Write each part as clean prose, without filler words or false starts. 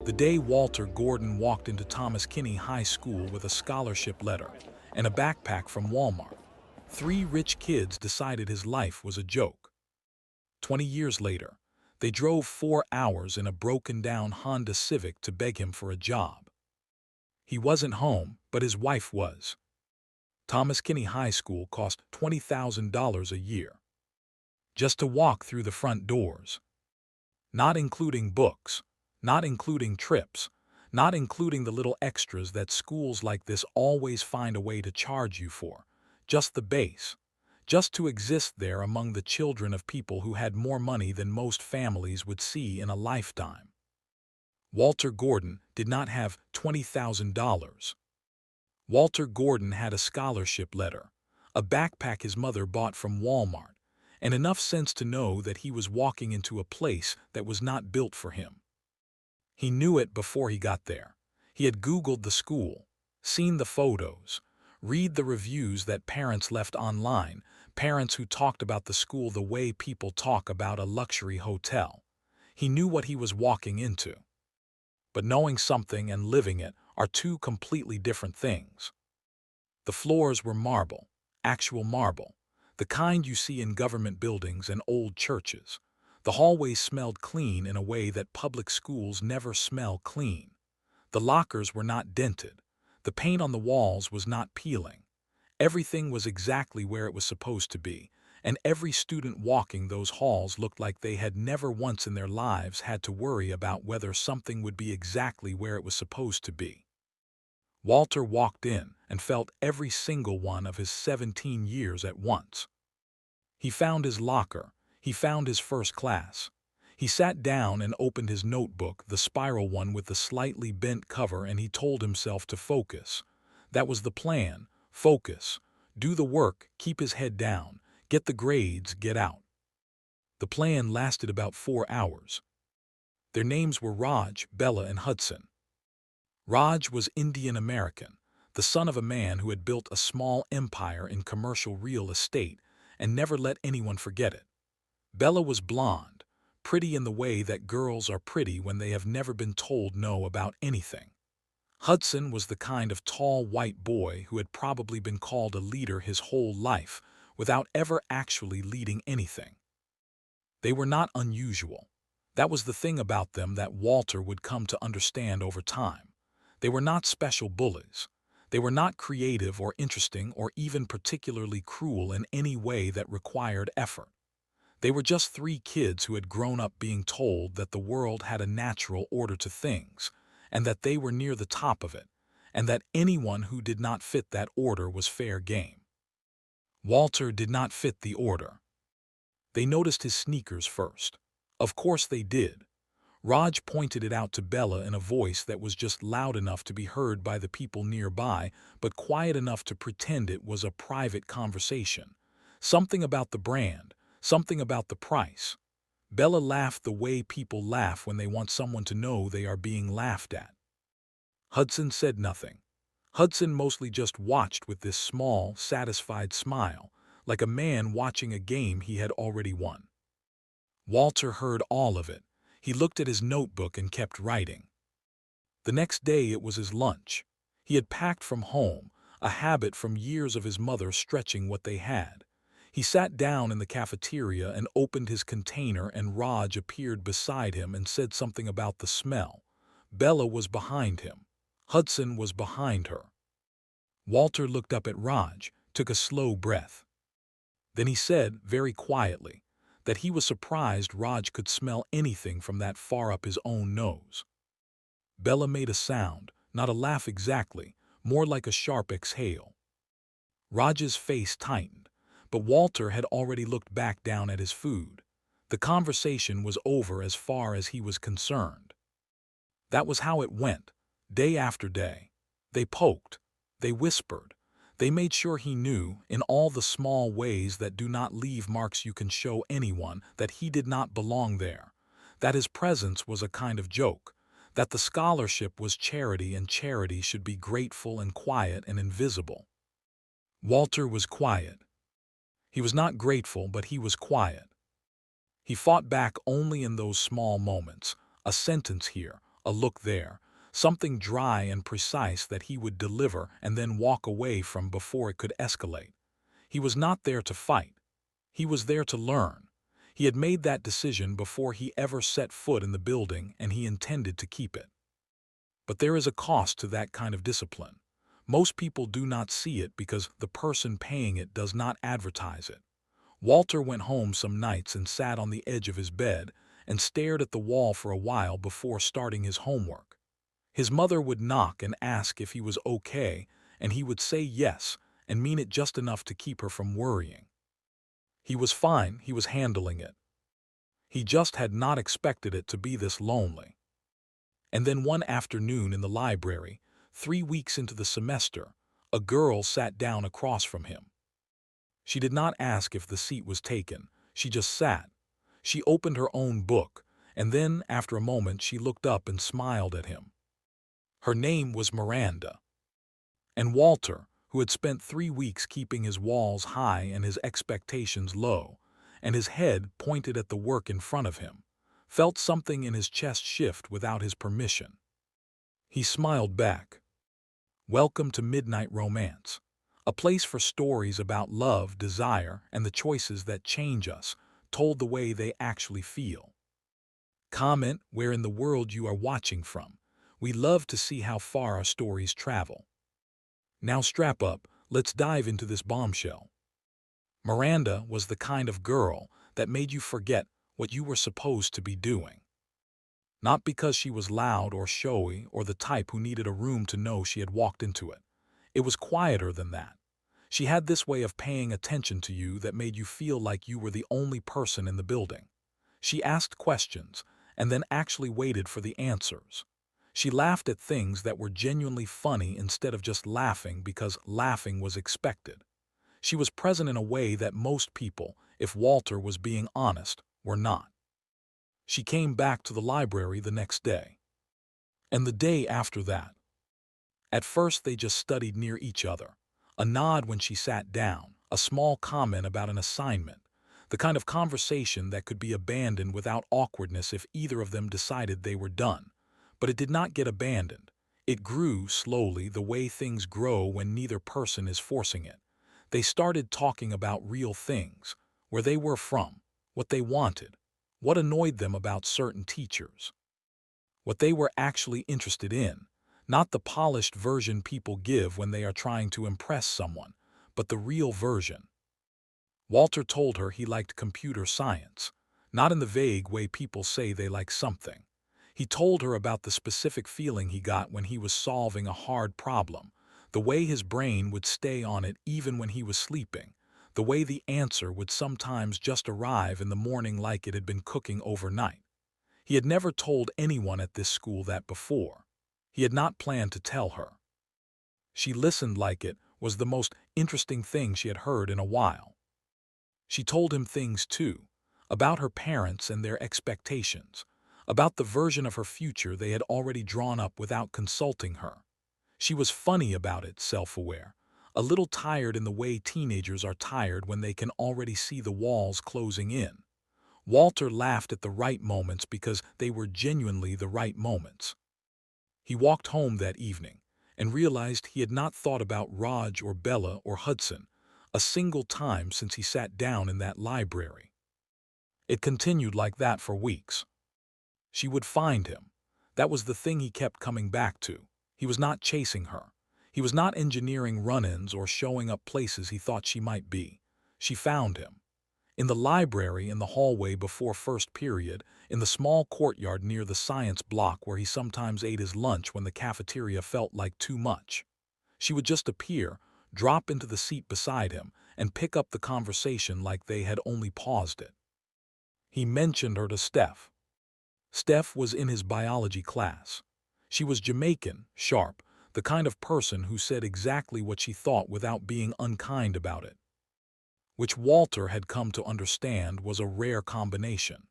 The day Walter Gordon walked into Thomas Kinney High School with a scholarship letter and a backpack from Walmart, three rich kids decided his life was a joke. 20 years later, they drove 4 hours in a broken-down Honda Civic to beg him for a job. He wasn't home, but his wife was. Thomas Kinney High School cost $20,000 a year, just to walk through the front doors. Not including books, not including trips, not including the little extras that schools like this always find a way to charge you for, just the base, just to exist there among the children of people who had more money than most families would see in a lifetime. Walter Gordon did not have $20,000. Walter Gordon had a scholarship letter, a backpack his mother bought from Walmart, and enough sense to know that he was walking into a place that was not built for him. He knew it before he got there. He had Googled the school, seen the photos, read the reviews that parents left online, parents who talked about the school the way people talk about a luxury hotel. He knew what he was walking into. But knowing something and living it are two completely different things. The floors were marble, actual marble, the kind you see in government buildings and old churches. The hallways smelled clean in a way that public schools never smell clean. The lockers were not dented. The paint on the walls was not peeling. Everything was exactly where it was supposed to be, and every student walking those halls looked like they had never once in their lives had to worry about whether something would be exactly where it was supposed to be. Walter walked in and felt every single one of his 17 years at once. He found his locker. He found his first class. He sat down and opened his notebook, the spiral one with the slightly bent cover, and he told himself to focus. That was the plan. Focus. Do the work, keep his head down, get the grades, get out. The plan lasted about 4 hours. Their names were Raj, Bella, and Hudson. Raj was Indian American, the son of a man who had built a small empire in commercial real estate and never let anyone forget it. Bella was blonde, pretty in the way that girls are pretty when they have never been told no about anything. Hudson was the kind of tall white boy who had probably been called a leader his whole life without ever actually leading anything. They were not unusual. That was the thing about them that Walter would come to understand over time. They were not special bullies. They were not creative or interesting or even particularly cruel in any way that required effort. They were just three kids who had grown up being told that the world had a natural order to things, and that they were near the top of it, and that anyone who did not fit that order was fair game. Walter did not fit the order. They noticed his sneakers first. Of course they did. Raj pointed it out to Bella in a voice that was just loud enough to be heard by the people nearby, but quiet enough to pretend it was a private conversation. Something about the brand, something about the price. Bella laughed the way people laugh when they want someone to know they are being laughed at. Hudson said nothing. Hudson mostly just watched with this small, satisfied smile, like a man watching a game he had already won. Walter heard all of it. He looked at his notebook and kept writing. The next day it was his lunch. He had packed from home, a habit from years of his mother stretching what they had. He sat down in the cafeteria and opened his container, and Raj appeared beside him and said something about the smell. Bella was behind him. Hudson was behind her. Walter looked up at Raj, took a slow breath. Then he said, very quietly, that he was surprised Raj could smell anything from that far up his own nose. Bella made a sound, not a laugh exactly, more like a sharp exhale. Raj's face tightened, but Walter had already looked back down at his food. The conversation was over as far as he was concerned. That was how it went, day after day. They poked, they whispered, they made sure he knew, in all the small ways that do not leave marks you can show anyone, that he did not belong there, that his presence was a kind of joke, that the scholarship was charity and charity should be grateful and quiet and invisible. Walter was quiet. He was not grateful, but he was quiet. He fought back only in those small moments, a sentence here, a look there, something dry and precise that he would deliver and then walk away from before it could escalate. He was not there to fight. He was there to learn. He had made that decision before he ever set foot in the building, and he intended to keep it. But there is a cost to that kind of discipline. Most people do not see it because the person paying it does not advertise it. Walter went home some nights and sat on the edge of his bed and stared at the wall for a while before starting his homework. His mother would knock and ask if he was okay, and he would say yes and mean it just enough to keep her from worrying. He was fine, he was handling it. He just had not expected it to be this lonely. And then one afternoon in the library, 3 weeks into the semester, a girl sat down across from him. She did not ask if the seat was taken, she just sat. She opened her own book, and then, after a moment, she looked up and smiled at him. Her name was Miranda. And Walter, who had spent 3 weeks keeping his walls high and his expectations low, and his head pointed at the work in front of him, felt something in his chest shift without his permission. He smiled back. Welcome to Midnight Romance, a place for stories about love, desire, and the choices that change us, told the way they actually feel. Comment where in the world you are watching from. We love to see how far our stories travel. Now strap up, let's dive into this bombshell. Miranda was the kind of girl that made you forget what you were supposed to be doing. Not because she was loud or showy or the type who needed a room to know she had walked into it. It was quieter than that. She had this way of paying attention to you that made you feel like you were the only person in the building. She asked questions and then actually waited for the answers. She laughed at things that were genuinely funny instead of just laughing because laughing was expected. She was present in a way that most people, if Walter was being honest, were not. She came back to the library the next day. And the day after that. At first they just studied near each other. A nod when she sat down, a small comment about an assignment, the kind of conversation that could be abandoned without awkwardness if either of them decided they were done. But it did not get abandoned. It grew slowly, the way things grow when neither person is forcing it. They started talking about real things, where they were from, what they wanted, what annoyed them about certain teachers, what they were actually interested in, not the polished version people give when they are trying to impress someone, but the real version. Walter told her he liked computer science, not in the vague way people say they like something. He told her about the specific feeling he got when he was solving a hard problem, the way his brain would stay on it even when he was sleeping, the way the answer would sometimes just arrive in the morning like it had been cooking overnight. He had never told anyone at this school that before. He had not planned to tell her. She listened like it was the most interesting thing she had heard in a while. She told him things too, about her parents and their expectations, about the version of her future they had already drawn up without consulting her. She was funny about it, self-aware, a little tired in the way teenagers are tired when they can already see the walls closing in. Walter laughed at the right moments because they were genuinely the right moments. He walked home that evening and realized he had not thought about Raj or Bella or Hudson a single time since he sat down in that library. It continued like that for weeks. She would find him. That was the thing he kept coming back to. He was not chasing her. He was not engineering run-ins or showing up places he thought she might be. She found him. In the library, in the hallway before first period, in the small courtyard near the science block where he sometimes ate his lunch when the cafeteria felt like too much. She would just appear, drop into the seat beside him, and pick up the conversation like they had only paused it. He mentioned her to Steph. Steph was in his biology class. She was Jamaican, sharp, the kind of person who said exactly what she thought without being unkind about it, which Walter had come to understand was a rare combination.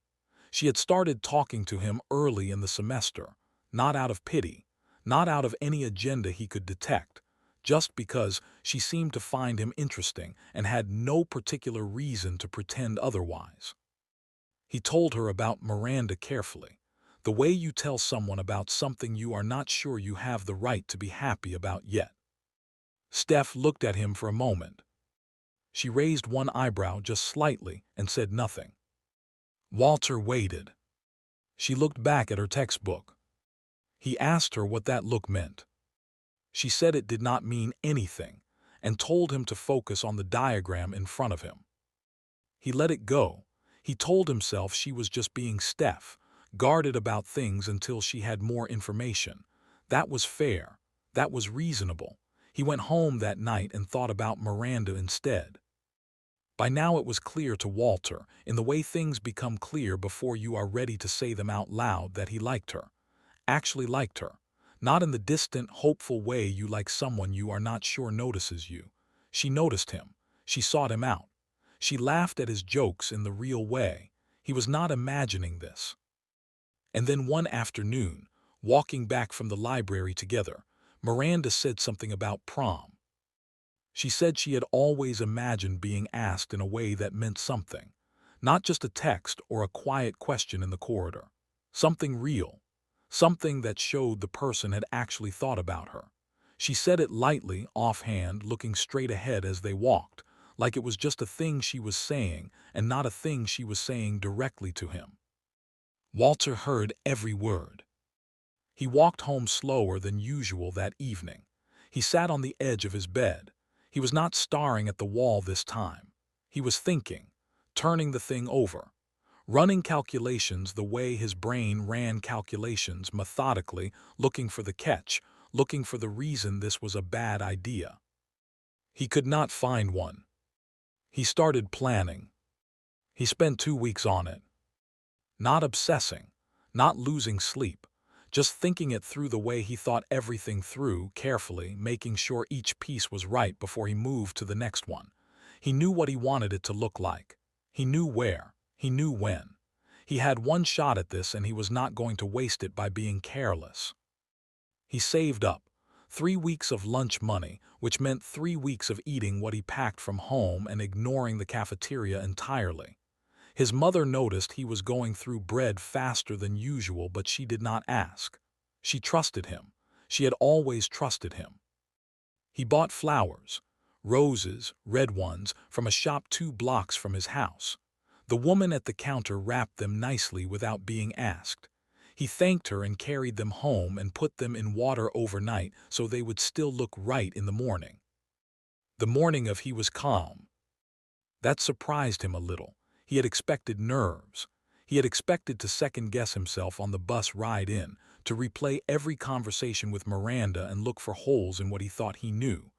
She had started talking to him early in the semester, not out of pity, not out of any agenda he could detect, just because she seemed to find him interesting and had no particular reason to pretend otherwise. He told her about Miranda carefully, The way you tell someone about something you are not sure you have the right to be happy about yet. Steph looked at him for a moment. She raised one eyebrow just slightly and said nothing. Walter waited. She looked back at her textbook. He asked her what that look meant. She said it did not mean anything and told him to focus on the diagram in front of him. He let it go. He told himself she was just being Steph, guarded about things until she had more information. That was fair. That was reasonable. He went home that night and thought about Miranda instead. By now it was clear to Walter, in the way things become clear before you are ready to say them out loud, that he liked her. Actually liked her. Not in the distant, hopeful way you like someone you are not sure notices you. She noticed him. She sought him out. She laughed at his jokes in the real way. He was not imagining this. And then one afternoon, walking back from the library together, Miranda said something about prom. She said she had always imagined being asked in a way that meant something. Not just a text or a quiet question in the corridor. Something real. Something that showed the person had actually thought about her. She said it lightly, offhand, looking straight ahead as they walked, like it was just a thing she was saying and not a thing she was saying directly to him. Walter heard every word. He walked home slower than usual that evening. He sat on the edge of his bed. He was not staring at the wall this time. He was thinking, turning the thing over, running calculations the way his brain ran calculations, methodically, looking for the catch, looking for the reason this was a bad idea. He could not find one. He started planning. He spent 2 weeks on it. Not obsessing, not losing sleep, just thinking it through the way he thought everything through, carefully, making sure each piece was right before he moved to the next one. He knew what he wanted it to look like. He knew where. He knew when. He had one shot at this and he was not going to waste it by being careless. He saved up 3 weeks of lunch money, which meant 3 weeks of eating what he packed from home and ignoring the cafeteria entirely. His mother noticed he was going through bread faster than usual, but she did not ask. She trusted him. She had always trusted him. He bought flowers, roses, red ones, from a shop 2 blocks from his house. The woman at the counter wrapped them nicely without being asked. He thanked her and carried them home and put them in water overnight so they would still look right in the morning. The morning of he was calm. That surprised him a little. He had expected nerves. He had expected to second-guess himself on the bus ride in, to replay every conversation with Miranda and look for holes in what he thought he knew.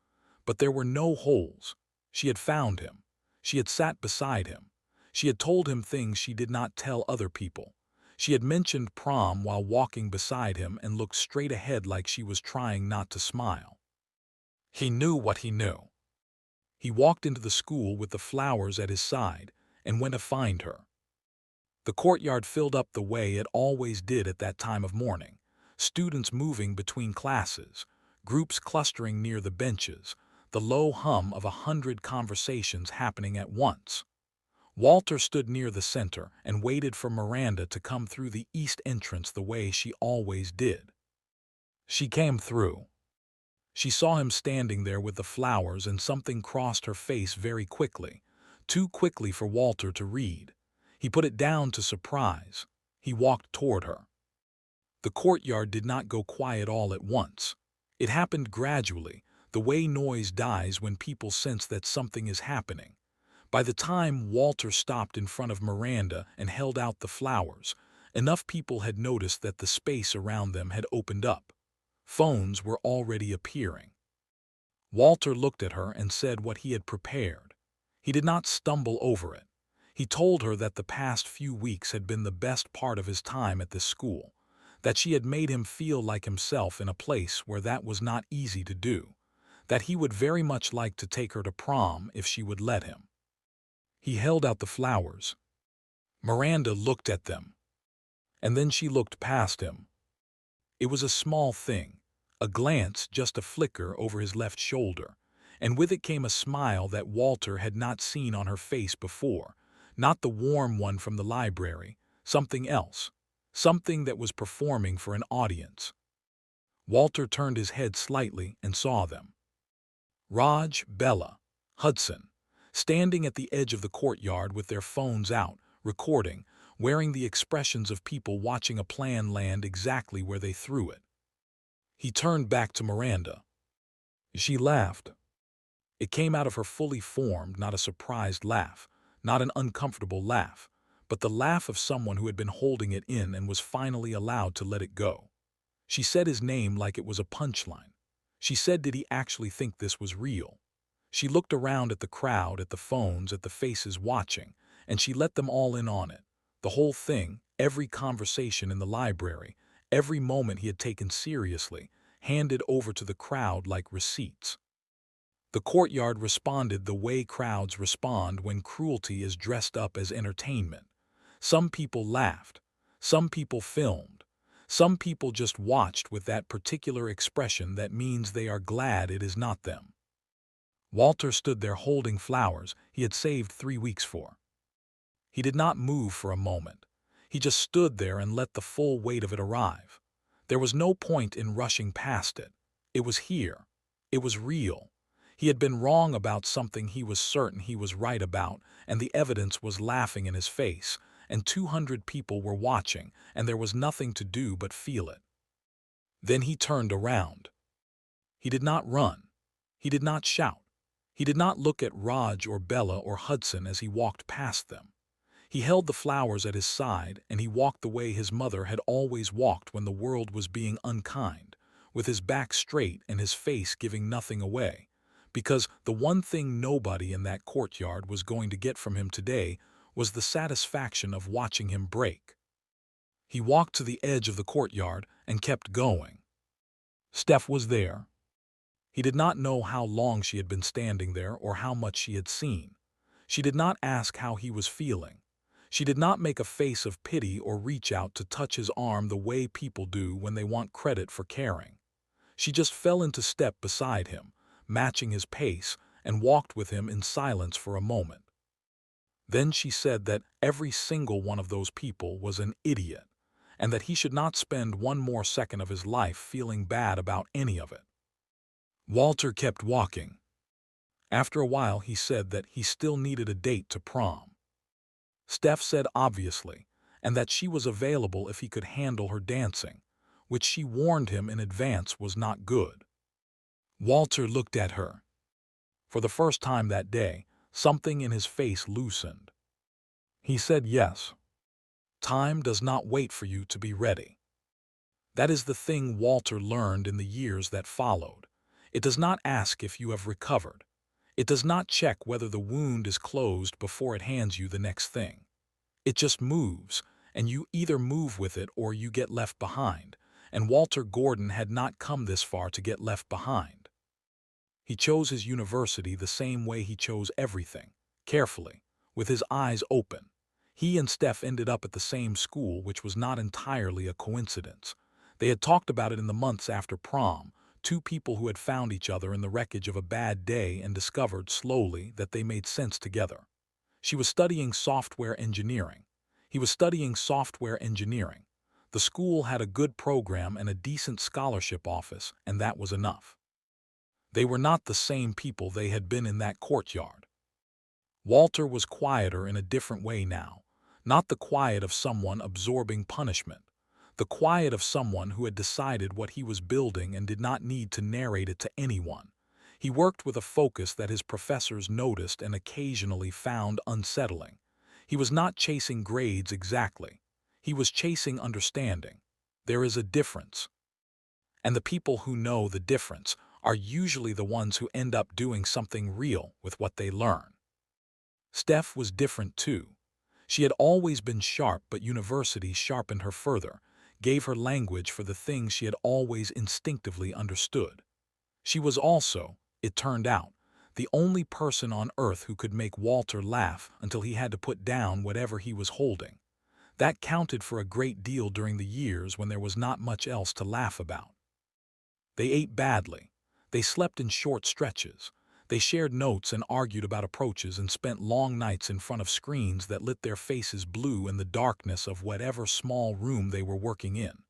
But there were no holes. She had found him. She had sat beside him. She had told him things she did not tell other people. She had mentioned prom while walking beside him and looked straight ahead like she was trying not to smile. He knew what he knew. He walked into the school with the flowers at his side and went to find her. The courtyard filled up the way it always did at that time of morning, students moving between classes, groups clustering near the benches, the low hum of 100 conversations happening at once. Walter stood near the center and waited for Miranda to come through the east entrance the way she always did. She came through. She saw him standing there with the flowers and something crossed her face very quickly, too quickly for Walter to read. He put it down to surprise. He walked toward her. The courtyard did not go quiet all at once. It happened gradually, the way noise dies when people sense that something is happening. By the time Walter stopped in front of Miranda and held out the flowers, enough people had noticed that the space around them had opened up. Phones were already appearing. Walter looked at her and said what he had prepared. He did not stumble over it. He told her that the past few weeks had been the best part of his time at this school, that she had made him feel like himself in a place where that was not easy to do, that he would very much like to take her to prom if she would let him. He held out the flowers. Miranda looked at them, and then she looked past him. It was a small thing, a glance, just a flicker over his left shoulder, and with it came a smile that Walter had not seen on her face before, not the warm one from the library, something else, something that was performing for an audience. Walter turned his head slightly and saw them. Raj, Bella, Hudson, standing at the edge of the courtyard with their phones out, recording, wearing the expressions of people watching a plan land exactly where they threw it. He turned back to Miranda. She laughed. It came out of her fully formed, not a surprised laugh, not an uncomfortable laugh, but the laugh of someone who had been holding it in and was finally allowed to let it go. She said his name like it was a punchline. She said, did he actually think this was real? She looked around at the crowd, at the phones, at the faces watching, and she let them all in on it. The whole thing, every conversation in the library, every moment he had taken seriously, handed over to the crowd like receipts. The courtyard responded the way crowds respond when cruelty is dressed up as entertainment. Some people laughed. Some people filmed. Some people just watched with that particular expression that means they are glad it is not them. Walter stood there holding flowers he had saved 3 weeks for. He did not move for a moment. He just stood there and let the full weight of it arrive. There was no point in rushing past it. It was here. It was real. He had been wrong about something he was certain he was right about, and the evidence was laughing in his face, and 200 people were watching, and there was nothing to do but feel it. Then he turned around. He did not run. He did not shout. He did not look at Raj or Bella or Hudson as he walked past them. He held the flowers at his side, and he walked the way his mother had always walked when the world was being unkind, with his back straight and his face giving nothing away. Because the one thing nobody in that courtyard was going to get from him today was the satisfaction of watching him break. He walked to the edge of the courtyard and kept going. Steph was there. He did not know how long she had been standing there or how much she had seen. She did not ask how he was feeling. She did not make a face of pity or reach out to touch his arm the way people do when they want credit for caring. She just fell into step beside him, matching his pace, and walked with him in silence for a moment. Then she said that every single one of those people was an idiot, and that he should not spend one more second of his life feeling bad about any of it. Walter kept walking. After a while he said that he still needed a date to prom. Steph said obviously, and that she was available if he could handle her dancing, which she warned him in advance was not good. Walter looked at her. For the first time that day, something in his face loosened. He said yes. Time does not wait for you to be ready. That is the thing Walter learned in the years that followed. It does not ask if you have recovered. It does not check whether the wound is closed before it hands you the next thing. It just moves, and you either move with it or you get left behind, and Walter Gordon had not come this far to get left behind. He chose his university the same way he chose everything, carefully, with his eyes open. He and Steph ended up at the same school, which was not entirely a coincidence. They had talked about it in the months after prom, two people who had found each other in the wreckage of a bad day and discovered slowly that they made sense together. She was studying software engineering. He was studying software engineering. The school had a good program and a decent scholarship office, and that was enough. They were not the same people they had been in that courtyard. Walter was quieter in a different way now, not the quiet of someone absorbing punishment, the quiet of someone who had decided what he was building and did not need to narrate it to anyone. He worked with a focus that his professors noticed and occasionally found unsettling. He was not chasing grades exactly. He was chasing understanding. There is a difference. And the people who know the difference are usually the ones who end up doing something real with what they learn. Steph was different too. She had always been sharp, but university sharpened her further, gave her language for the things she had always instinctively understood. She was also, it turned out, the only person on earth who could make Walter laugh until he had to put down whatever he was holding. That counted for a great deal during the years when there was not much else to laugh about. They ate badly. They slept in short stretches. They shared notes and argued about approaches and spent long nights in front of screens that lit their faces blue in the darkness of whatever small room they were working in.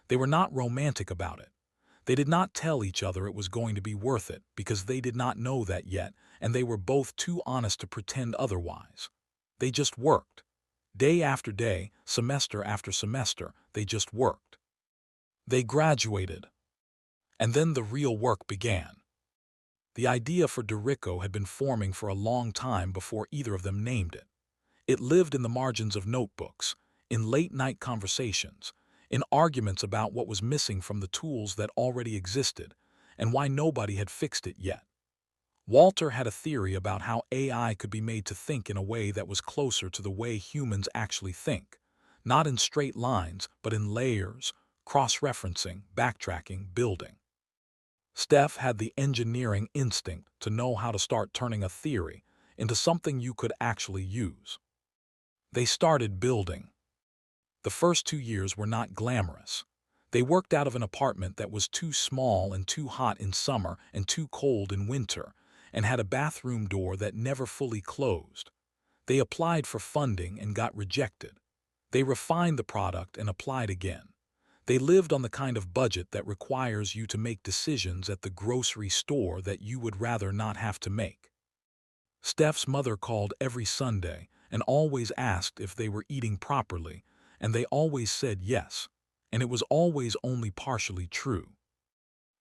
They were not romantic about it. They did not tell each other it was going to be worth it because they did not know that yet, and they were both too honest to pretend otherwise. They just worked. Day after day, semester after semester, they just worked. They graduated. And then the real work began. The idea for Dorico had been forming for a long time before either of them named it. It lived in the margins of notebooks, in late-night conversations, in arguments about what was missing from the tools that already existed and why nobody had fixed it yet. Walter had a theory about how AI could be made to think in a way that was closer to the way humans actually think, not in straight lines, but in layers, cross-referencing, backtracking, building. Steph had the engineering instinct to know how to start turning a theory into something you could actually use. They started building. The first 2 years were not glamorous. They worked out of an apartment that was too small and too hot in summer and too cold in winter, and had a bathroom door that never fully closed. They applied for funding and got rejected. They refined the product and applied again. They lived on the kind of budget that requires you to make decisions at the grocery store that you would rather not have to make. Steph's mother called every Sunday and always asked if they were eating properly, and they always said yes, and it was always only partially true.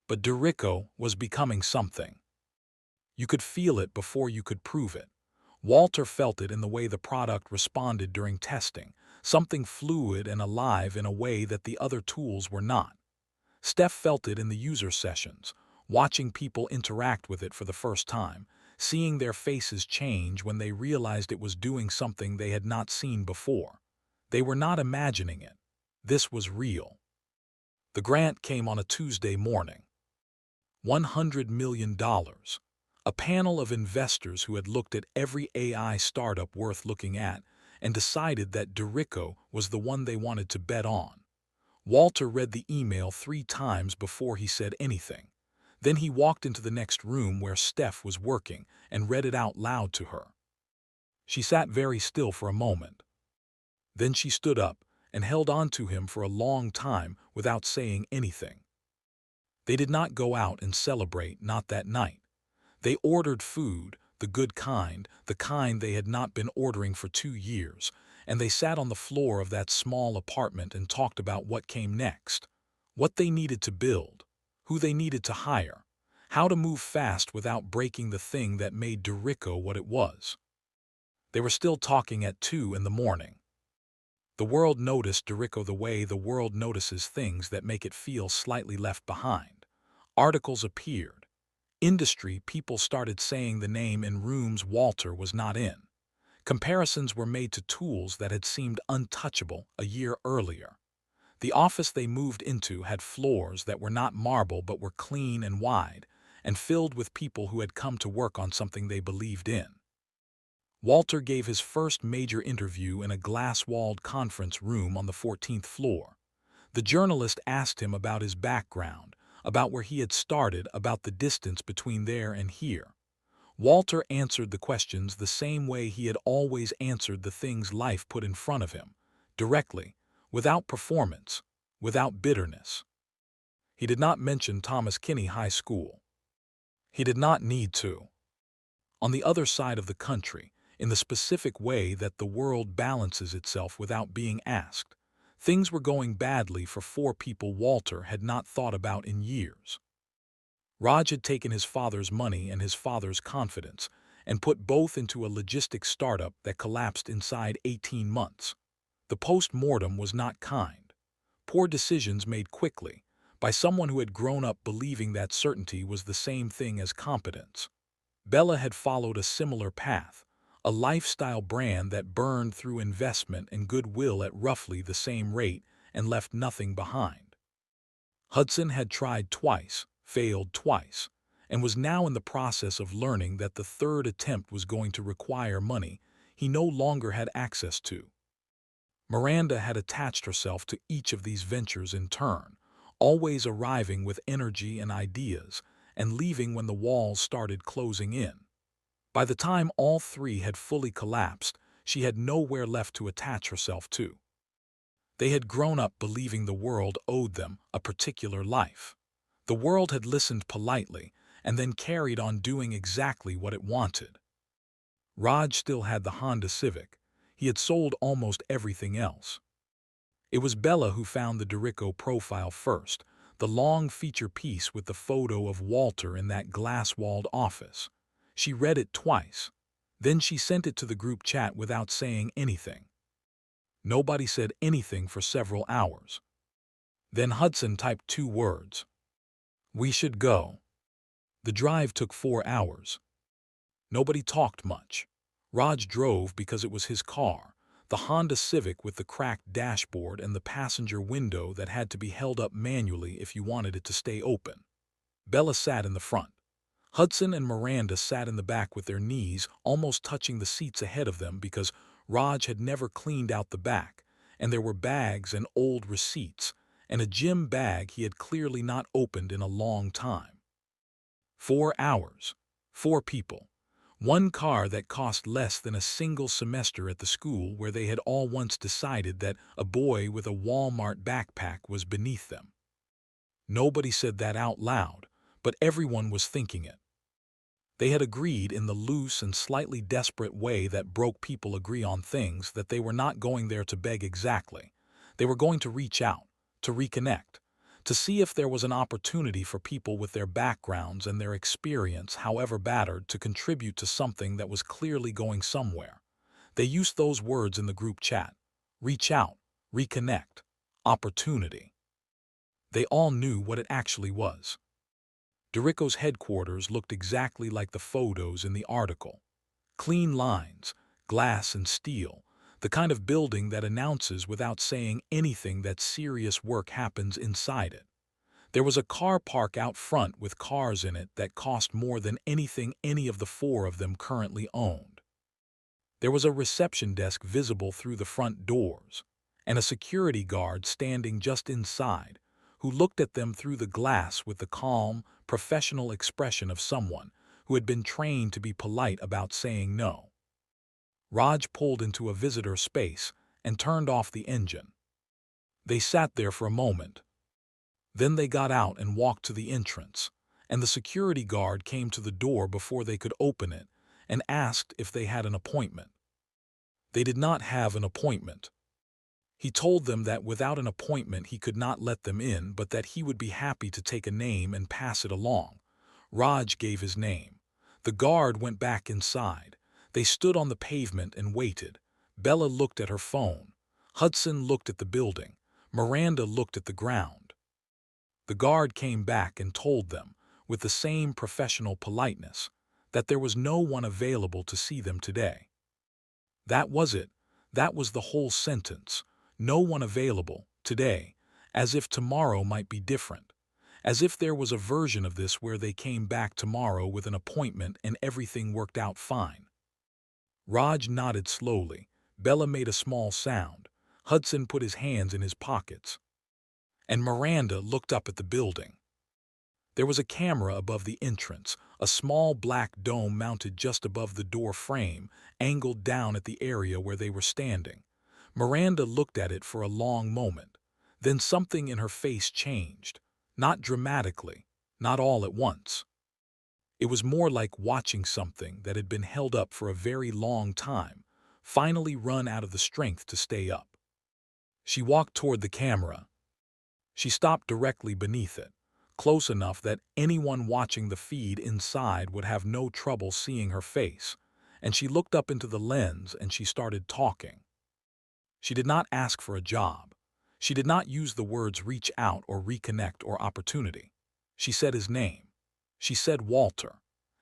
But Dorico was becoming something. You could feel it before you could prove it. Walter felt it in the way the product responded during testing, something fluid and alive in a way that the other tools were not. Steph felt it in the user sessions, watching people interact with it for the first time, seeing their faces change when they realized it was doing something they had not seen before. They were not imagining it. This was real. The grant came on a Tuesday morning. $100 million. A panel of investors who had looked at every AI startup worth looking at and decided that Dorico was the one they wanted to bet on. Walter read the email 3 times before he said anything. Then he walked into the next room where Steph was working and read it out loud to her. She sat very still for a moment. Then she stood up and held on to him for a long time without saying anything. They did not go out and celebrate, not that night. They ordered food, the good kind, the kind they had not been ordering for 2 years, and they sat on the floor of that small apartment and talked about what came next, what they needed to build, who they needed to hire, how to move fast without breaking the thing that made Dorico what it was. They were still talking at 2 in the morning. The world noticed Dorico the way the world notices things that make it feel slightly left behind. Articles appeared. Industry people started saying the name in rooms Walter was not in. Comparisons were made to tools that had seemed untouchable a year earlier. The office they moved into had floors that were not marble but were clean and wide, and filled with people who had come to work on something they believed in. Walter gave his first major interview in a glass-walled conference room on the 14th floor. The journalist asked him about his background, about where he had started, about the distance between there and here. Walter answered the questions the same way he had always answered the things life put in front of him, directly, without performance, without bitterness. He did not mention Thomas Kinney High School. He did not need to. On the other side of the country, in the specific way that the world balances itself without being asked, things were going badly for 4 people Walter had not thought about in years. Raj had taken his father's money and his father's confidence and put both into a logistics startup that collapsed inside 18 months. The post-mortem was not kind. Poor decisions made quickly, by someone who had grown up believing that certainty was the same thing as competence. Bella had followed a similar path, a lifestyle brand that burned through investment and goodwill at roughly the same rate and left nothing behind. Hudson had tried twice, failed twice, and was now in the process of learning that the third attempt was going to require money he no longer had access to. Miranda had attached herself to each of these ventures in turn, always arriving with energy and ideas, and leaving when the walls started closing in. By the time all three had fully collapsed, she had nowhere left to attach herself to. They had grown up believing the world owed them a particular life. The world had listened politely and then carried on doing exactly what it wanted. Raj still had the Honda Civic. He had sold almost everything else. It was Bella who found the Dorico profile first, the long feature piece with the photo of Walter in that glass-walled office. She read it twice. Then she sent it to the group chat without saying anything. Nobody said anything for several hours. Then Hudson typed 2 words. "We should go." The drive took 4 hours. Nobody talked much. Raj drove because it was his car, the Honda Civic with the cracked dashboard and the passenger window that had to be held up manually if you wanted it to stay open. Bella sat in the front. Hudson and Miranda sat in the back with their knees almost touching the seats ahead of them because Raj had never cleaned out the back, and there were bags and old receipts, and a gym bag he had clearly not opened in a long time. 4 hours. 4 people. One car that cost less than a single semester at the school where they had all once decided that a boy with a Walmart backpack was beneath them. Nobody said that out loud, but everyone was thinking it. They had agreed in the loose and slightly desperate way that broke people agree on things that they were not going there to beg exactly. They were going to reach out, to reconnect, to see if there was an opportunity for people with their backgrounds and their experience, however battered, to contribute to something that was clearly going somewhere. They used those words in the group chat. Reach out, reconnect, opportunity. They all knew what it actually was. Dorico's headquarters looked exactly like the photos in the article. Clean lines, glass and steel, the kind of building that announces without saying anything that serious work happens inside it. There was a car park out front with cars in it that cost more than anything any of the 4 of them currently owned. There was a reception desk visible through the front doors, and a security guard standing just inside, who looked at them through the glass with the calm, professional expression of someone who had been trained to be polite about saying no. Raj pulled into a visitor space and turned off the engine. They sat there for a moment. Then they got out and walked to the entrance, and the security guard came to the door before they could open it and asked if they had an appointment. They did not have an appointment. He told them that without an appointment he could not let them in, but that he would be happy to take a name and pass it along. Raj gave his name. The guard went back inside. They stood on the pavement and waited. Bella looked at her phone. Hudson looked at the building. Miranda looked at the ground. The guard came back and told them, with the same professional politeness, that there was no one available to see them today. That was it. That was the whole sentence. No one available, today, as if tomorrow might be different. As if there was a version of this where they came back tomorrow with an appointment and everything worked out fine. Raj nodded slowly. Bella made a small sound. Hudson put his hands in his pockets. And Miranda looked up at the building. There was a camera above the entrance, a small black dome mounted just above the door frame, angled down at the area where they were standing. Miranda looked at it for a long moment. Then something in her face changed. Not dramatically, not all at once. It was more like watching something that had been held up for a very long time, finally run out of the strength to stay up. She walked toward the camera. She stopped directly beneath it, close enough that anyone watching the feed inside would have no trouble seeing her face, and she looked up into the lens and she started talking. She did not ask for a job. She did not use the words reach out or reconnect or opportunity. She said his name. She said Walter.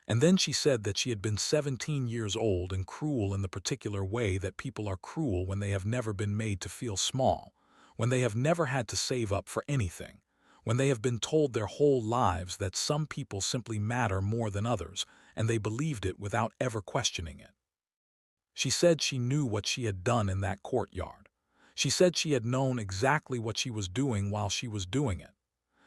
And then she said that she had been 17 years old and cruel in the particular way that people are cruel when they have never been made to feel small, when they have never had to save up for anything, when they have been told their whole lives that some people simply matter more than others, and they believed it without ever questioning it. She said she knew what she had done in that courtyard. She said she had known exactly what she was doing while she was doing it.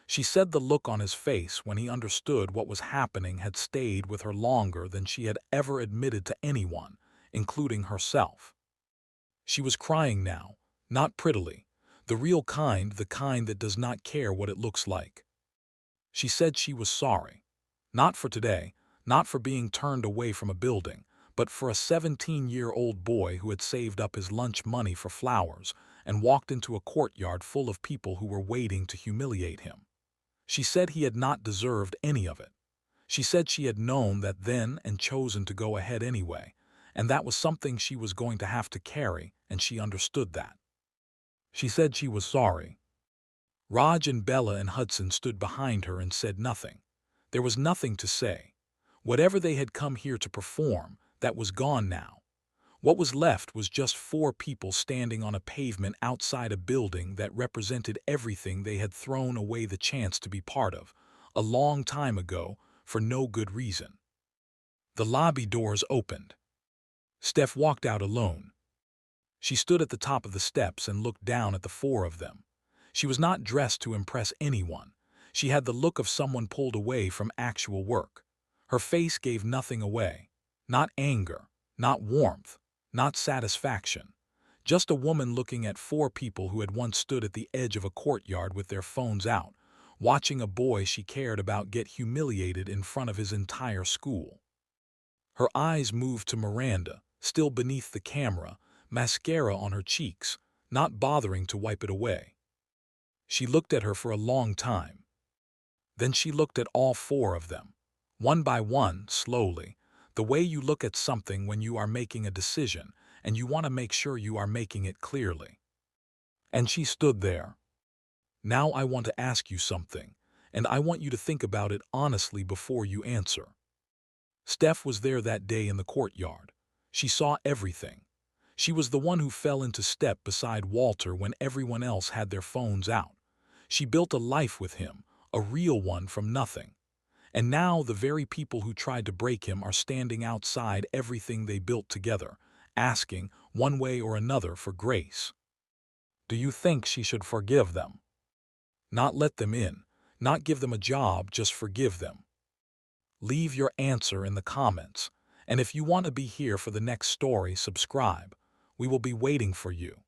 She said the look on his face when he understood what was happening had stayed with her longer than she had ever admitted to anyone, including herself. She was crying now, not prettily, the real kind, the kind that does not care what it looks like. She said she was sorry. Not for today, not for being turned away from a building, but for a 17-year-old boy who had saved up his lunch money for flowers and walked into a courtyard full of people who were waiting to humiliate him. She said he had not deserved any of it. She said she had known that then and chosen to go ahead anyway, and that was something she was going to have to carry, and she understood that. She said she was sorry. Raj and Bella and Hudson stood behind her and said nothing. There was nothing to say. Whatever they had come here to perform, that was gone now. What was left was just four people standing on a pavement outside a building that represented everything they had thrown away the chance to be part of, a long time ago, for no good reason. The lobby doors opened. Steph walked out alone. She stood at the top of the steps and looked down at the four of them. She was not dressed to impress anyone. She had the look of someone pulled away from actual work. Her face gave nothing away. Not anger, not warmth, not satisfaction. Just a woman looking at four people who had once stood at the edge of a courtyard with their phones out, watching a boy she cared about get humiliated in front of his entire school. Her eyes moved to Miranda, still beneath the camera, mascara on her cheeks, not bothering to wipe it away. She looked at her for a long time. Then she looked at all four of them, one by one, slowly, the way you look at something when you are making a decision and you want to make sure you are making it clearly. And she stood there. Now I want to ask you something, and I want you to think about it honestly before you answer. Steph was there that day in the courtyard. She saw everything. She was the one who fell into step beside Walter when everyone else had their phones out. She built a life with him, a real one from nothing. And now the very people who tried to break him are standing outside everything they built together, asking, one way or another, for grace. Do you think she should forgive them? Not let them in, not give them a job, just forgive them. Leave your answer in the comments. And if you want to be here for the next story, subscribe. We will be waiting for you.